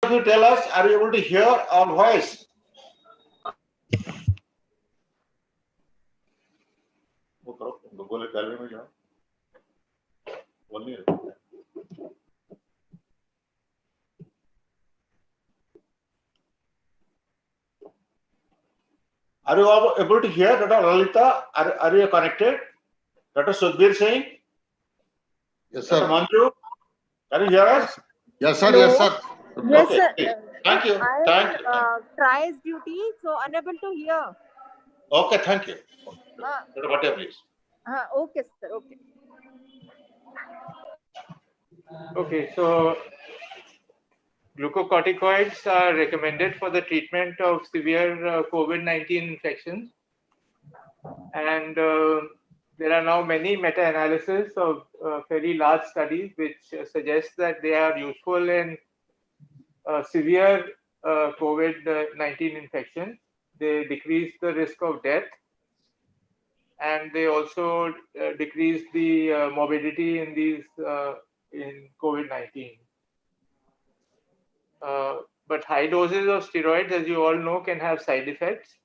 of you tell us, are you able to hear our voice? Are you all able to hear Dr. Lalita? Are you connected? Dr. Sudhir Singh? Yes, sir. Dr. Manju? Can you hear us? Yes, sir. Hello? Yes, sir. Yes, Okay. sir. Thank you. I Thank you. am trials duty, so unable to hear. Okay, thank you. Dr. Bhatia, please. Okay, sir. Okay. Okay, so glucocorticoids are recommended for the treatment of severe COVID-19 infections. And there are now many meta-analyses of fairly large studies which suggest that they are useful in severe COVID-19 infection. They decrease the risk of death, and they also decrease the morbidity in these in COVID-19. But high doses of steroids, as you all know, can have side effects,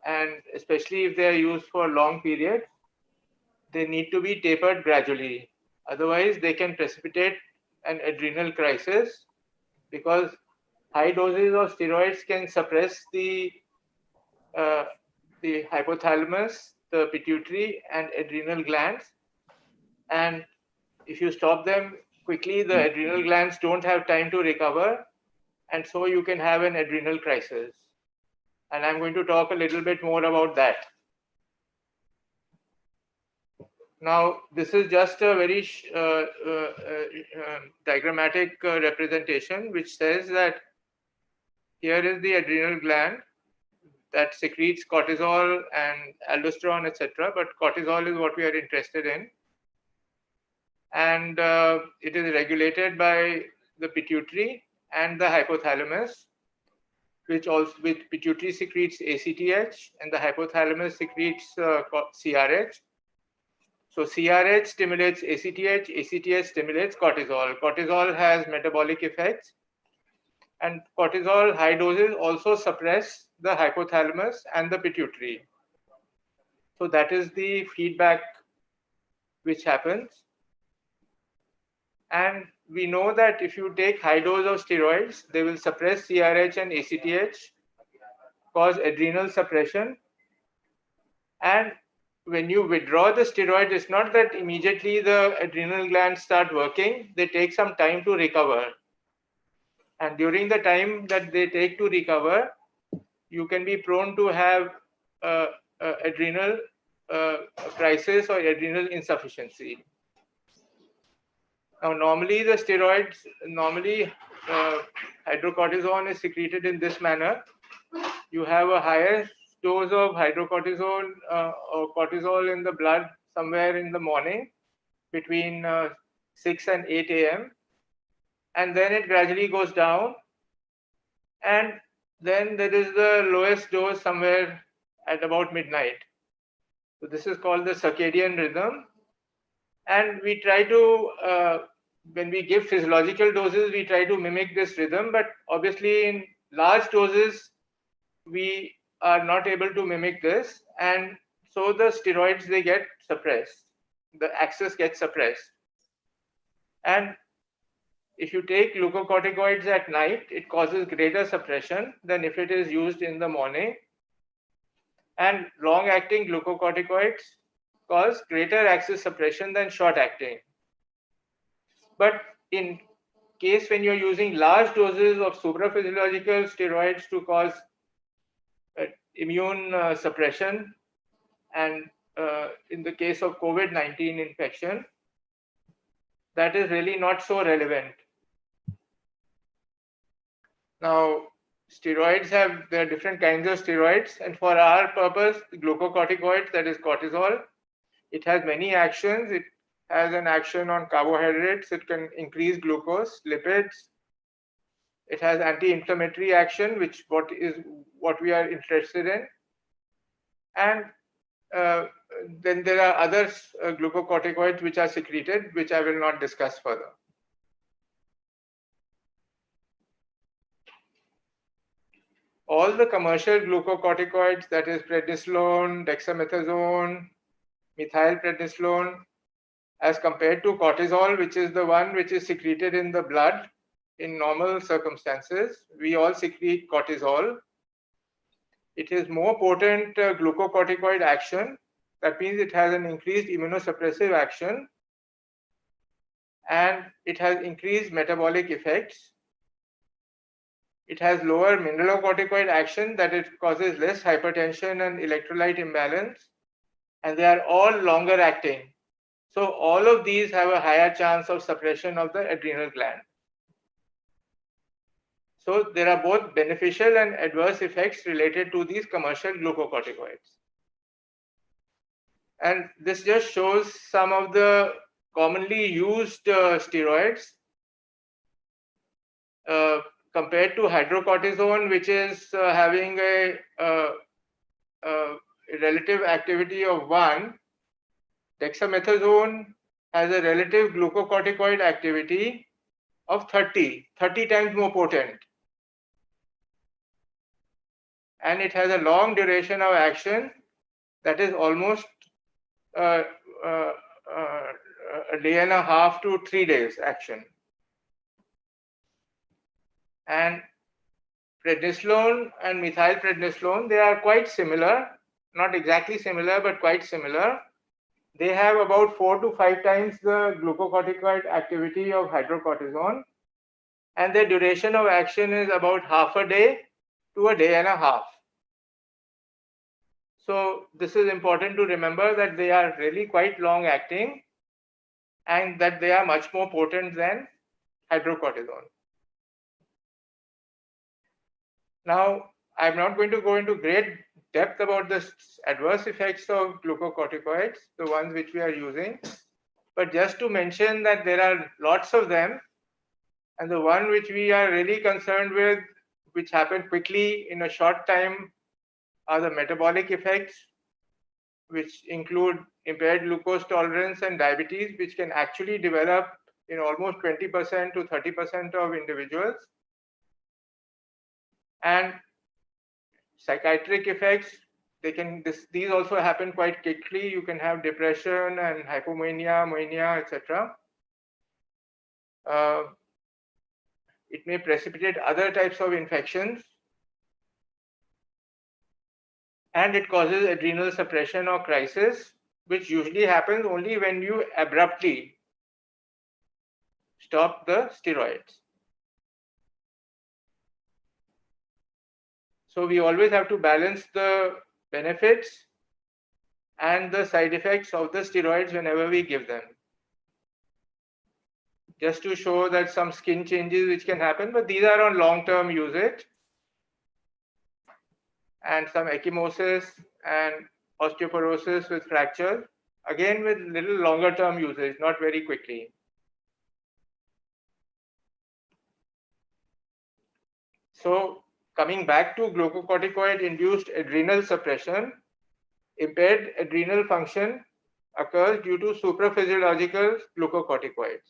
and especially if they are used for long periods, they need to be tapered gradually. Otherwise, they can precipitate an adrenal crisis, because high doses of steroids can suppress the hypothalamus, the pituitary, and adrenal glands. And if you stop them quickly, the adrenal glands don't have time to recover, and so you can have an adrenal crisis. And I'm going to talk a little bit more about that. Now, this is just a very diagrammatic representation which says that here is the adrenal gland that secretes cortisol and aldosterone, etc. But cortisol is what we are interested in. And it is regulated by the pituitary and the hypothalamus, which pituitary secretes ACTH and the hypothalamus secretes CRH. So CRH stimulates ACTH, ACTH stimulates cortisol. Cortisol has metabolic effects, and cortisol high doses also suppress the hypothalamus and the pituitary. So that is the feedback which happens. And we know that if you take high dose of steroids, they will suppress CRH and ACTH, cause adrenal suppression. And when you withdraw the steroid, it's not that immediately the adrenal glands start working. They take some time to recover. And during the time that they take to recover, you can be prone to have adrenal crisis or adrenal insufficiency. Now, normally the steroids, hydrocortisone is secreted in this manner. You have a higher dose of hydrocortisone or cortisol in the blood somewhere in the morning between 6 and 8 a.m. And then it gradually goes down. And then there is the lowest dose somewhere at about midnight. So this is called the circadian rhythm. And we try to, when we give physiological doses, we try to mimic this rhythm. But obviously in large doses, we are not able to mimic this. And so the steroids, they get suppressed. The axis gets suppressed. And if you take glucocorticoids at night, it causes greater suppression than if it is used in the morning. And long-acting glucocorticoids cause greater axis suppression than short-acting. But in case when you're using large doses of supraphysiological steroids to cause immune suppression, and in the case of COVID-19 infection, that is really not so relevant. Now, steroids there are different kinds of steroids, and for our purpose, the glucocorticoids, that is cortisol, it has many actions. It has an action on carbohydrates. It can increase glucose, lipids. It has anti-inflammatory action, which is what we are interested in. And then there are other glucocorticoids which are secreted, which I will not discuss further. all the commercial glucocorticoids, that is prednisolone, dexamethasone, methylprednisolone, as compared to cortisol, which is the one which is secreted in the blood in normal circumstances. We all secrete cortisol. It is more potent glucocorticoid action. That means it has an increased immunosuppressive action, and it has increased metabolic effects. It has lower mineralocorticoid action, that it causes less hypertension and electrolyte imbalance, and they are all longer acting. So all of these have a higher chance of suppression of the adrenal gland. So there are both beneficial and adverse effects related to these commercial glucocorticoids. And this just shows some of the commonly used steroids compared to hydrocortisone, which is having a relative activity of 1. Dexamethasone has a relative glucocorticoid activity of 30 times more potent. And it has a long duration of action, that is almost a day and a half to 3 days action. And prednisolone and methylprednisolone, they are quite similar, not exactly similar, but quite similar. They have about 4 to 5 times the glucocorticoid activity of hydrocortisone, and their duration of action is about half a day to a day and a half. So this is important to remember, that they are really quite long acting and that they are much more potent than hydrocortisone. Now, I'm not going to go into great depth about the adverse effects of glucocorticoids, the ones which we are using, but just to mention that there are lots of them, and the one which we are really concerned with, which happen quickly in a short time, are the metabolic effects, which include impaired glucose tolerance and diabetes, which can actually develop in almost 20% to 30% of individuals. And psychiatric effects, these also happen quite quickly. You can have depression and hypomania, mania, etc. It may precipitate other types of infections, and it causes adrenal suppression or crisis, which usually happens only when you abruptly stop the steroids. So we always have to balance the benefits and the side effects of the steroids whenever we give them. Just to show that some skin changes which can happen, but these are on long-term usage, and some ecchymosis and osteoporosis with fractures, again with little longer term usage, not very quickly. So coming back to glucocorticoid induced adrenal suppression, impaired adrenal function occurs due to supraphysiological glucocorticoids.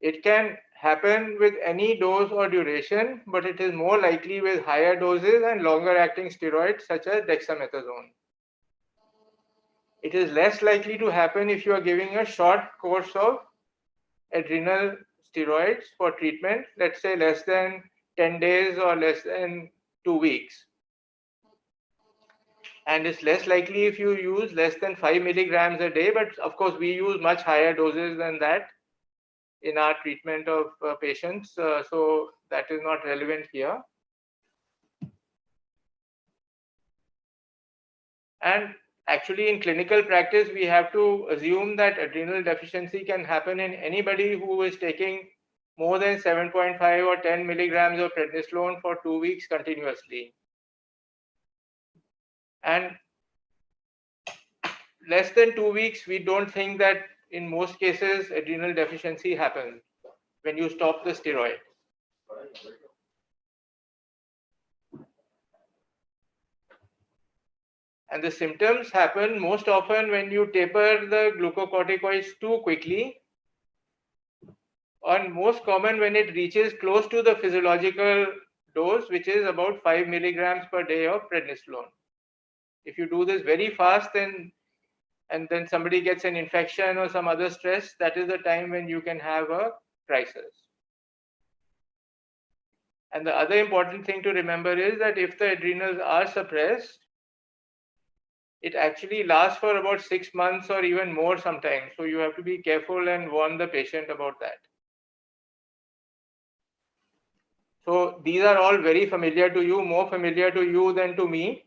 It can happen with any dose or duration, but it is more likely with higher doses and longer acting steroids such as dexamethasone. It is less likely to happen if you are giving a short course of adrenal steroids for treatment, let's say less than 10 days or less than 2 weeks. And it's less likely if you use less than 5 milligrams a day, but of course we use much higher doses than that in our treatment of patients, so that is not relevant here. And actually in clinical practice, we have to assume that adrenal deficiency can happen in anybody who is taking more than 7.5 or 10 milligrams of prednisolone for 2 weeks continuously. And less than 2 weeks, we don't think that in most cases adrenal deficiency happens when you stop the steroid. And the symptoms happen most often when you taper the glucocorticoids too quickly, and most common when it reaches close to the physiological dose, which is about 5 milligrams per day of prednisolone. If you do this very fast, and then somebody gets an infection or some other stress, that is the time when you can have a crisis. And the other important thing to remember is that if the adrenals are suppressed, it actually lasts for about 6 months or even more sometimes. So you have to be careful and warn the patient about that. So these are all very familiar to you, more familiar to you than to me.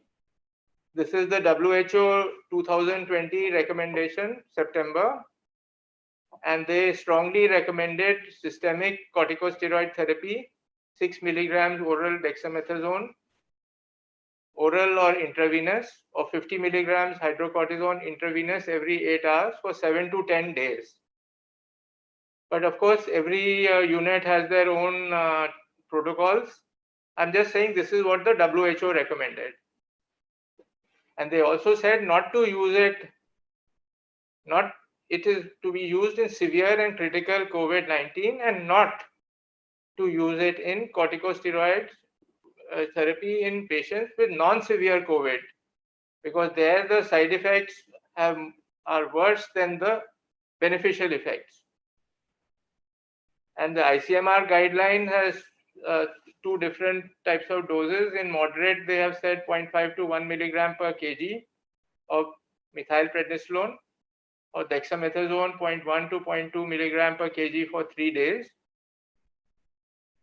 This is the WHO 2020 recommendation, September, and they strongly recommended systemic corticosteroid therapy, 6 milligrams oral dexamethasone, oral or intravenous, or 50 milligrams hydrocortisone intravenous every 8 hours for 7 to 10 days. But of course, every unit has their own protocols. I'm just saying this is what the WHO recommended. And they also said not to use it, it is to be used in severe and critical COVID-19 and not to use it in corticosteroid therapy in patients with non-severe COVID, because there the side effects are worse than the beneficial effects. And the ICMR guideline has 2 different types of doses. In moderate, they have said 0.5 to 1 milligram per kg of methylprednisolone, or dexamethasone 0.1 to 0.2 milligram per kg for 3 days.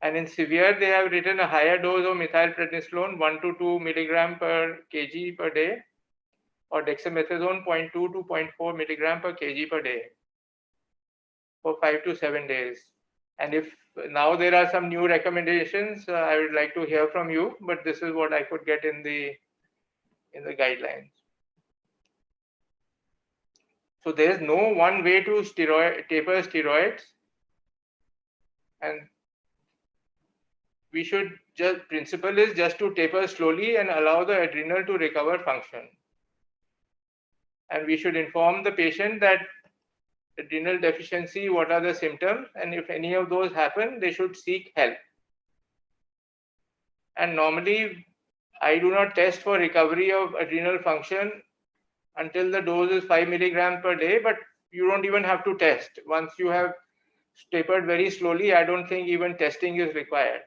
And in severe, they have written a higher dose of methylprednisolone 1 to 2 milligram per kg per day, or dexamethasone 0.2 to 0.4 milligram per kg per day for 5 to 7 days. And if now there are some new recommendations, I would like to hear from you, but this is what I could get in the guidelines. So there is no one way to taper steroids, and we should principle is just to taper slowly and allow the adrenal to recover function. And we should inform the patient that adrenal deficiency, what are the symptoms, and if any of those happen, they should seek help. And normally, I do not test for recovery of adrenal function until the dose is 5 milligrams per day, but you don't even have to test. Once you have tapered very slowly, I don't think even testing is required.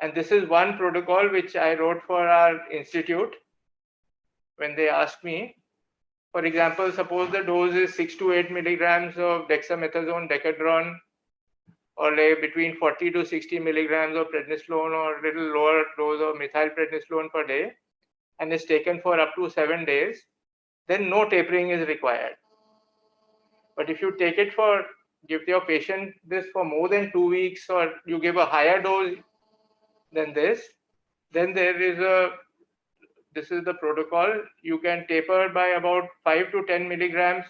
And this is one protocol which I wrote for our institute when they asked me. For example, suppose the dose is 6 to 8 milligrams of dexamethasone, decadron, or like between 40 to 60 milligrams of prednisolone, or a little lower dose of methylprednisolone per day, and is taken for up to 7 days, then no tapering is required. But if you take it give your patient this for more than 2 weeks, or you give a higher dose than this, then this is the protocol. You can taper by about 5 to 10 milligrams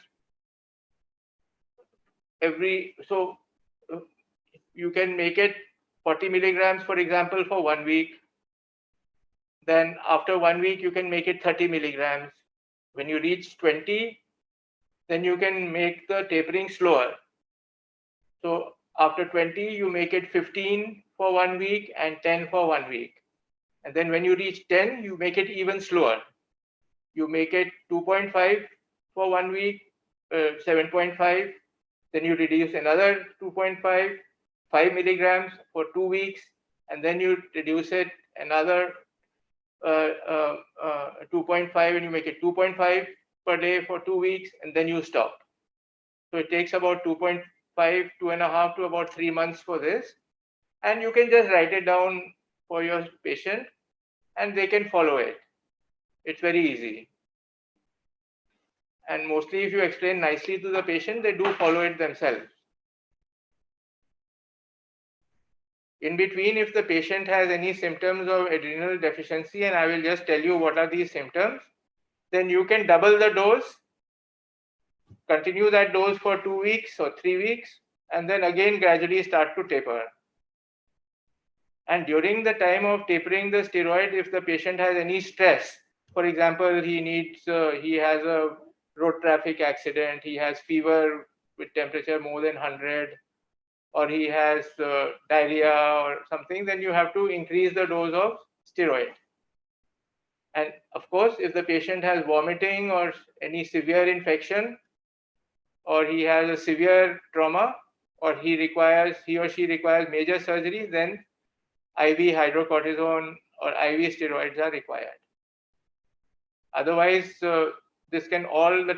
so you can make it 40 milligrams, for example, for 1 week. Then after 1 week, you can make it 30 milligrams. When you reach 20, then you can make the tapering slower. So after 20, you make it 15 for 1 week and 10 for 1 week. And then when you reach 10, you make it even slower. You make it 2.5 for 1 week, 7.5. Then you reduce another 2.5, 5 milligrams for 2 weeks. And then you reduce it another 2.5, and you make it 2.5 per day for 2 weeks, and then you stop. So it takes about 2.5, 2.5 to about 3 months for this. And you can just write it down for your patient and they can follow it. It's very easy. And mostly if you explain nicely to the patient, they do follow it themselves. In between, if the patient has any symptoms of adrenal deficiency, and I will just tell you what are these symptoms, then you can double the dose, continue that dose for 2 weeks or 3 weeks, and then again gradually start to taper. And during the time of tapering the steroid, if the patient has any stress, for example, he has a road traffic accident, he has fever with temperature more than 100, or he has diarrhea or something, then you have to increase the dose of steroid. And of course, if the patient has vomiting or any severe infection, or he has a severe trauma, or he or she requires major surgery, then IV hydrocortisone or IV steroids are required. Otherwise, the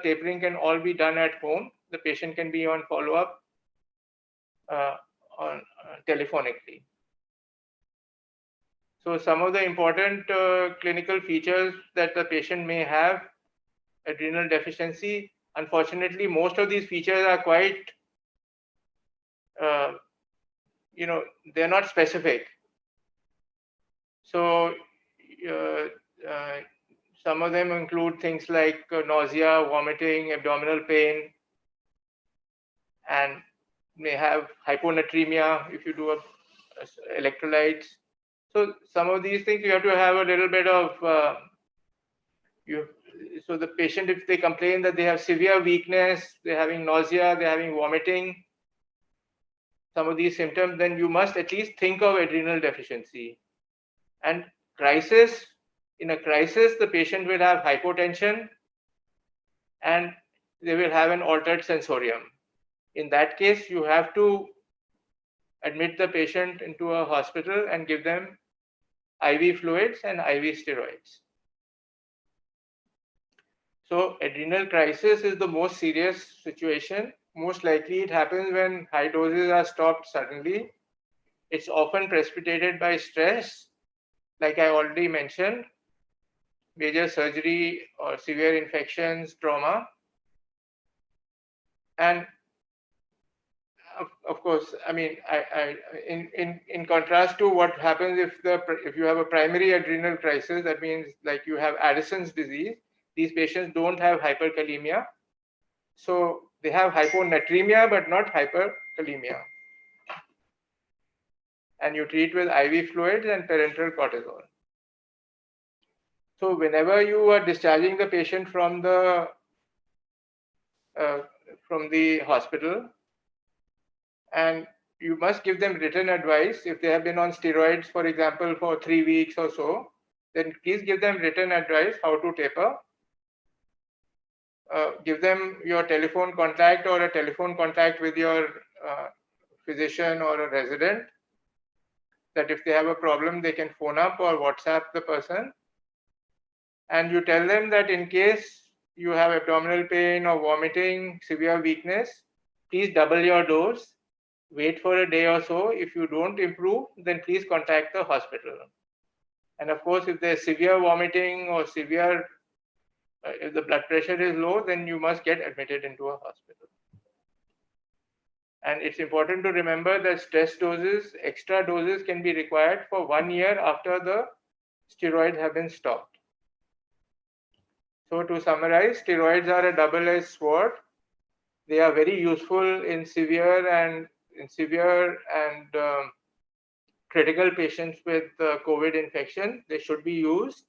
tapering can all be done at home. The patient can be on follow-up telephonically. So some of the important clinical features that the patient may have adrenal deficiency, unfortunately, most of these features are quite, they're not specific. So some of them include things like nausea, vomiting, abdominal pain, and may have hyponatremia if you do electrolytes. So some of these things you have to have a little bit of, so the patient, if they complain that they have severe weakness, they're having nausea, they're having vomiting, some of these symptoms, then you must at least think of adrenal deficiency. And in a crisis, the patient will have hypotension and they will have an altered sensorium. In that case, you have to admit the patient into a hospital and give them IV fluids and IV steroids. So adrenal crisis is the most serious situation. Most likely it happens when high doses are stopped suddenly. It's often precipitated by stress, like I already mentioned, major surgery or severe infections, trauma. And of course, I mean, in contrast to what happens if you have a primary adrenal crisis, that means like you have Addison's disease. These patients don't have hyperkalemia, so they have hyponatremia but not hyperkalemia. And you treat with IV fluids and parenteral cortisol. So whenever you are discharging the patient from the hospital, and you must give them written advice. If they have been on steroids, for example, for 3 weeks or so, then please give them written advice how to taper. Give them your telephone contact or a telephone contact with your physician or a resident, that if they have a problem, they can phone up or WhatsApp the person. And you tell them that in case you have abdominal pain or vomiting, severe weakness, please double your dose. Wait for a day or so. If you don't improve, then please contact the hospital. And of course, if there's severe vomiting or if the blood pressure is low, then you must get admitted into a hospital. And it's important to remember that stress doses, extra doses can be required for 1 year after the steroids have been stopped. So to summarize, steroids are a double-edged sword. They are very useful in severe and critical patients with COVID infection. They should be used.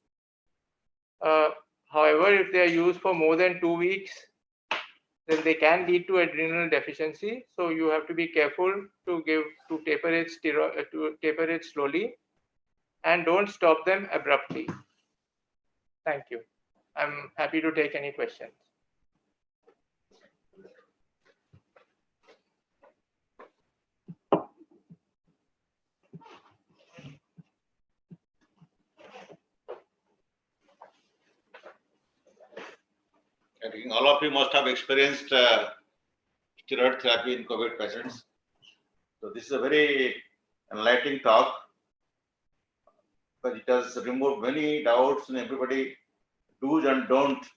However, if they are used for more than 2 weeks, then they can lead to adrenal deficiency. So you have to be careful to taper it slowly, and don't stop them abruptly. Thank you. I'm happy to take any questions. I think all of you must have experienced steroid therapy in COVID patients. So this is a very enlightening talk, because it has removed many doubts in everybody, do's and don'ts.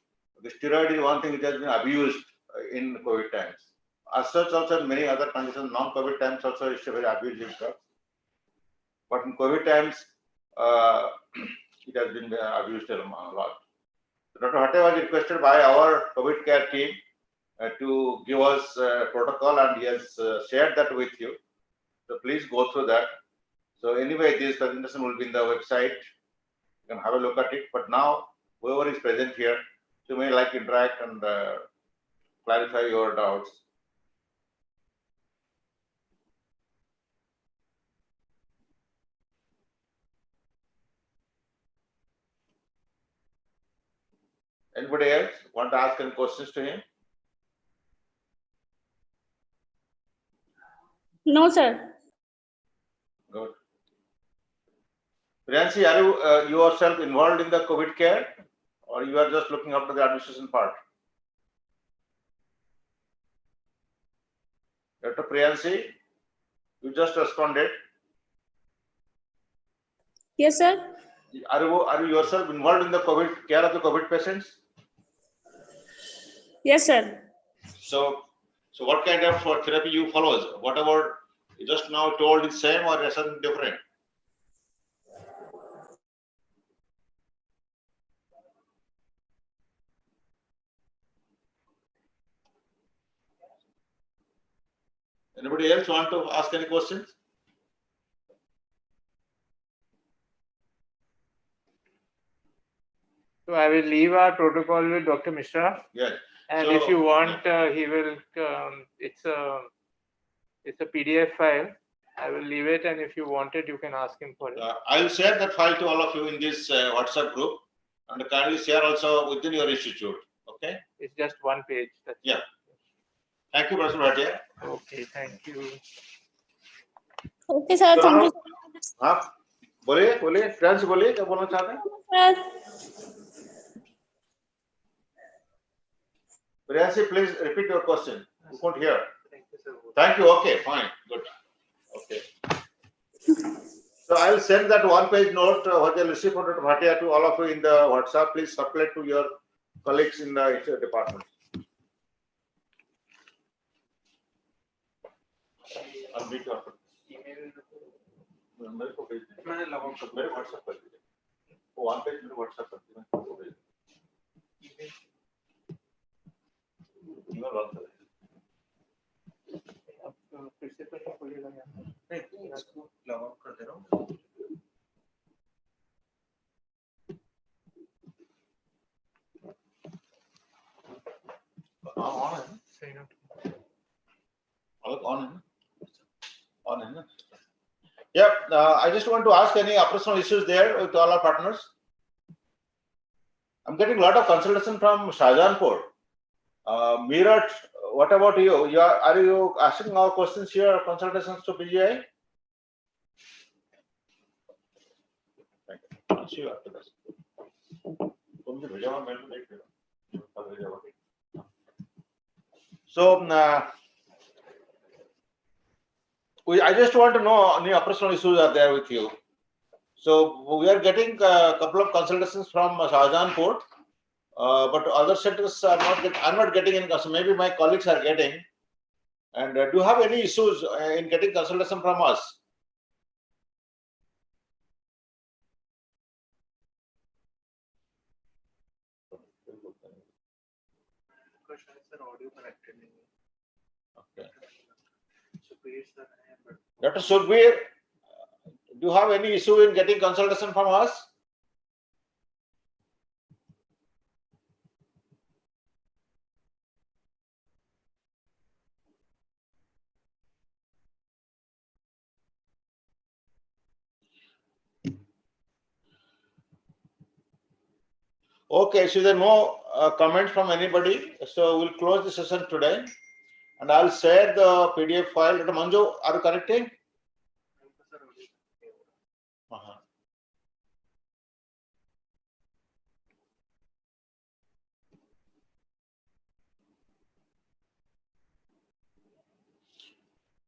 The steroid is one thing which has been abused in COVID times. As such, also in many other conditions, non-COVID times also it's a very abusive drug. But in COVID times, it has been abused a lot. So Dr. Bhatia was requested by our COVID care team to give us a protocol, and he has shared that with you. So please go through that. So anyway, this presentation will be in the website. You can have a look at it. But now, whoever is present here, you may like to interact and clarify your doubts. Anybody else want to ask any questions to him? No, sir. Good. Priyanshi, are you yourself involved in the COVID care, or you are just looking after the administration part? Dr. Priyanshi, you just responded. Yes, sir. Are you yourself involved in the COVID care of the COVID patients? Yes, sir. So what kind of therapy you follow? Whatever you just now told is same or is something different? Anybody else want to ask any questions? So I will leave our protocol with Dr. Mishra. Yes. And So- if you want, he will. It's a PDF file. I will leave it, and if you want it, you can ask him for it. I will share that file to all of you in this WhatsApp group, and kindly share also within your institute. Okay. It's just one page. That's Yeah. Thank you, Professor Bhatia. Okay, thank you. Okay, sir. So Thank you. आप बोलिए friends बोलिए क्या बोलना चाहते हैं? Sir. Priyanshi, please repeat your question. We can't hear. Thank you, sir. Thank you. Okay, fine, good. Okay. So I will send that one-page note what I received from Dr. Bhatia to all of you in the WhatsApp. Please circulate to your colleagues in the department. I'll meet you after. मेरे को भेज दीजिए। मैंने log कर मेरे WhatsApp कर दीजिए। वो वन पेज मेरे WhatsApp कर दीजिए। मैं आपको भेज दूँगा। ईमेल रन कर दीजिए। अब फिर से तो खोलेगा यहाँ। नहीं, इसको लॉग आउट कर दे रहा हूँ। ऑन है ना? सही ना? अलग ऑन है ना? ऑन है ना? Yeah, I just want to ask any operational issues there with all our partners. I'm getting a lot of consultation from Shahjahanpur. Meerut, what about you? Are you asking our questions here, consultations to PGI? Thank you. I'll see you after this. तुम जो भेजा हुआ mail में देख लेना। कल भेजा हुआ। So, I just want to know any operational issues are there with you. So we are getting a couple of consultations from Shahjahanpur, but other centers are not getting. I'm not getting any. So maybe my colleagues are getting. And do you have any issues in getting consultation from us? Okay. Dr. Sukhbir, do you have any issue in getting consultation from us? Okay, so there are no comments from anybody, so we'll close the session today, and I'll share the PDF file. Dr. Manju, are you connecting?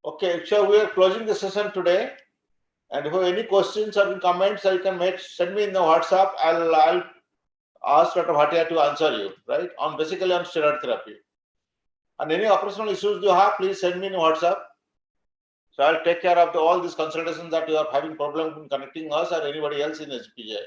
Okay, so we are closing the session today, and if you have any questions or comments, you can send me in the WhatsApp. I'll ask Dr. Bhatia to answer you, right? Basically on steroid therapy. And any operational issues you have, please send me in WhatsApp. So I'll take care of all these consultations that you are having problem in connecting us or anybody else in SGPGI.